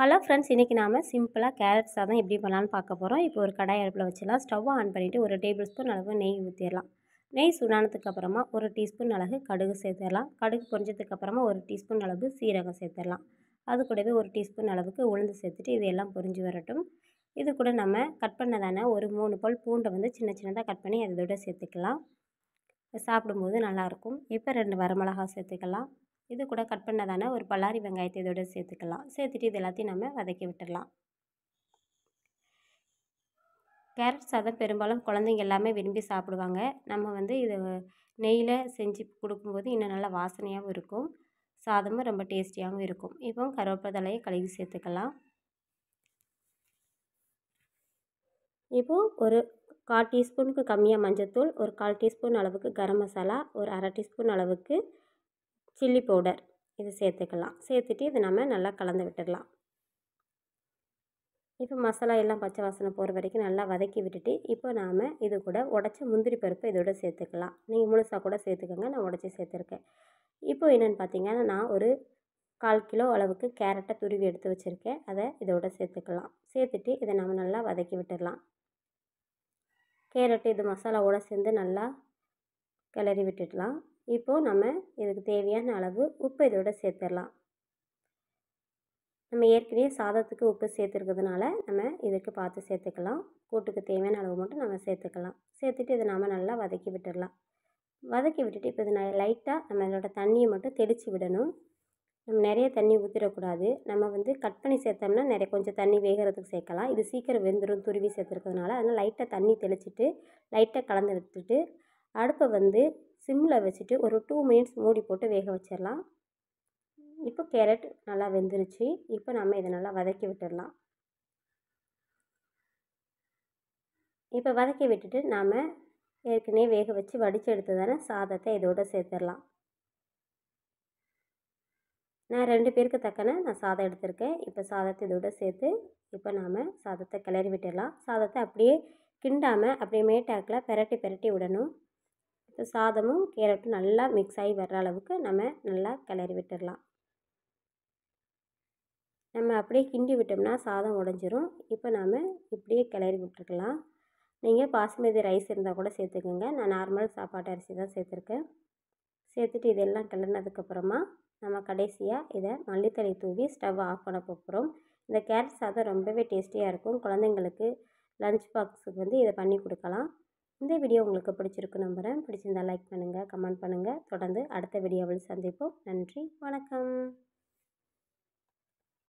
Hello friends, இன்றைக்கி நாம் சிம்பிளாக கேரட் சாதம் எப்படி பண்ணலான்னு பார்க்க போகிறோம். இப்போ ஒரு கடாய் அடுப்பில் வச்சிடலாம். ஸ்டவ் ஆன் பண்ணிவிட்டு ஒரு டேபிள் ஸ்பூன் அளவு நெய் ஊற்றிடலாம். நெய் சூடானதுக்கு அப்புறமா ஒரு டீஸ்பூன் அளவு கடுகு சேர்த்துடலாம். கடுகு பொரிஞ்சதுக்கு அப்புறமா ஒரு டீஸ்பூன் அளவு சீரகம் சேர்த்துடலாம். அது கூடவே ஒரு டீஸ்பூன் அளவுக்கு உளுந்து சேர்த்துட்டு இது எல்லாம் பொரிஞ்சு வரட்டும். இது கூட நம்ம கட் பண்ணதான ஒரு 3 பல் பூண்டை வந்து சின்ன சின்னதாக கட் பண்ணி அதோட சேர்த்துக்கலாம். சாப்பிடும்போது நல்லாயிருக்கும். இப்போ 2 வரமிளகா சேர்த்துக்கலாம். இது கூட கட் பண்ணதான ஒரு பல்லாரி வெங்காயத்தை இதோட சேர்த்துக்கலாம். சேர்த்துட்டு இது எல்லாத்தையும் நம்ம வதக்கி விட்டுடலாம். கேரட் சாதம் பெரும்பாலும் குழந்தைங்க எல்லாமே விரும்பி சாப்பிடுவாங்க. நம்ம வந்து இது நெய்யில் செஞ்சு கொடுக்கும்போது இன்னும் நல்லா வாசனையாகவும் இருக்கும். சாதமும் ரொம்ப டேஸ்டியாகவும் இருக்கும். இப்போ கருவேப்பிலை தழையை கழுவி சேர்த்துக்கலாம். இப்போது ஒரு 1/4 டீஸ்பூனுக்கு கம்மியாக மஞ்சள்தூள், ஒரு 1/4 டீஸ்பூன் அளவுக்கு கரம் மசாலா, ஒரு 1/2 டீஸ்பூன் அளவுக்கு சில்லி பவுடர் இது சேர்த்துக்கலாம். சேர்த்துட்டு இதை நம்ம நல்லா கலந்து விட்டுடலாம். இப்போ மசாலா எல்லாம் பச்சை வாசனை போகிற வரைக்கும் நல்லா வதக்கி விட்டுட்டு இப்போ நாம் இது கூட உடச்ச முந்திரி பருப்பு இதோட சேர்த்துக்கலாம். நீங்கள் முழுசாக கூட சேர்த்துக்கோங்க, நான் உடச்சி சேர்த்துருக்கேன். இப்போ என்னென்னு பார்த்தீங்கன்னா, நான் ஒரு 1/4 கிலோ அளவுக்கு கேரட்டை துருவி எடுத்து வச்சுருக்கேன். அதை இதோட சேர்த்துக்கலாம். சேர்த்துட்டு இதை நம்ம நல்லா வதக்கி விட்டுடலாம். கேரட்டு இது மசாலாவோடு சேர்ந்து நல்லா கிளறி விட்டுடலாம். இப்போது நம்ம இதுக்கு தேவையான அளவு உப்பு இதோட சேர்த்துடலாம். நம்ம ஏற்கனவே சாதத்துக்கு உப்பு சேர்த்துருக்கிறதுனால நம்ம இதுக்கு பார்த்து சேர்த்துக்கலாம். கூட்டுக்கு தேவையான அளவு மட்டும் நம்ம சேர்த்துக்கலாம். சேர்த்துட்டு இதை நாம் நல்லா வதக்கி விட்டுடலாம். வதக்கி விட்டுட்டு இப்போ இது லைட்டாக நம்ம இதோட தண்ணியை மட்டும் தெளித்து விடணும். நம்ம நிறைய தண்ணி ஊற்றிடக்கூடாது. நம்ம வந்து கட் பண்ணி சேர்த்தோம்னா கொஞ்சம் தண்ணி வேகிறதுக்கு சேர்க்கலாம். இது சீக்கிரம் வெந்துடும் துருவி சேர்த்துருக்கிறதுனால. அதனால் லைட்டாக தண்ணி தெளிச்சிட்டு லைட்டாக கலந்து விட்டுட்டு அடுப்பை வந்து சிம்மில் வச்சுட்டு ஒரு 2 மினிட்ஸ் மூடி போட்டு வேக வச்சிடலாம். இப்போ கேரட் நல்லா வெந்துருச்சு. இப்போ நம்ம இதை நல்லா வதக்கி விட்டுடலாம். இப்போ வதக்கி விட்டுட்டு நாம் ஏற்கனவே வேக வச்சு வடித்து எடுத்ததான சாதத்தை இதோடு சேர்த்துடலாம். நான் 2 பேருக்கு தக்கன நான் சாதம் எடுத்திருக்கேன். இப்போ சாதத்தை இதோடு சேர்த்து இப்போ நாம் சாதத்தை கிளறி விட்டுடலாம். சாதத்தை அப்படியே கிண்டாமல் அப்படியே மேட்டாக்கில் பெரட்டி விடணும். இப்போ சாதமும் கேரட்டும் நல்லா மிக்ஸ் ஆகி வர்ற அளவுக்கு நம்ம நல்லா கிளறி விட்டுடலாம். நம்ம அப்படியே கிண்டி விட்டோம்னா சாதம் உடைஞ்சிரும். இப்போ நாம் இப்படியே கிளறி விட்டுருக்கலாம். நீங்கள் பாசுமதி ரைஸ் இருந்தால் கூட சேர்த்துக்கோங்க. நான் நார்மல் சாப்பாட்டு அரிசி தான் சேர்த்துருக்கேன். சேர்த்துட்டு இதெல்லாம் கிளறினதுக்கப்புறமா நம்ம கடைசியாக இதை மல்லித்தழை தூவி ஸ்டவ் ஆஃப் பண்ண போகிறோம். இந்த கேரட் சாதம் ரொம்பவே டேஸ்டியாக இருக்கும். குழந்தைங்களுக்கு லஞ்ச் பாக்ஸுக்கு வந்து இதை பண்ணி கொடுக்கலாம். இந்த வீடியோ உங்களுக்கு பிடிச்சிருக்கு நம்புகிறேன். பிடிச்சிருந்தால் லைக் பண்ணுங்கள், கமெண்ட் பண்ணுங்கள். தொடர்ந்து அடுத்த வீடியோவில் சந்திப்போம். நன்றி, வணக்கம்.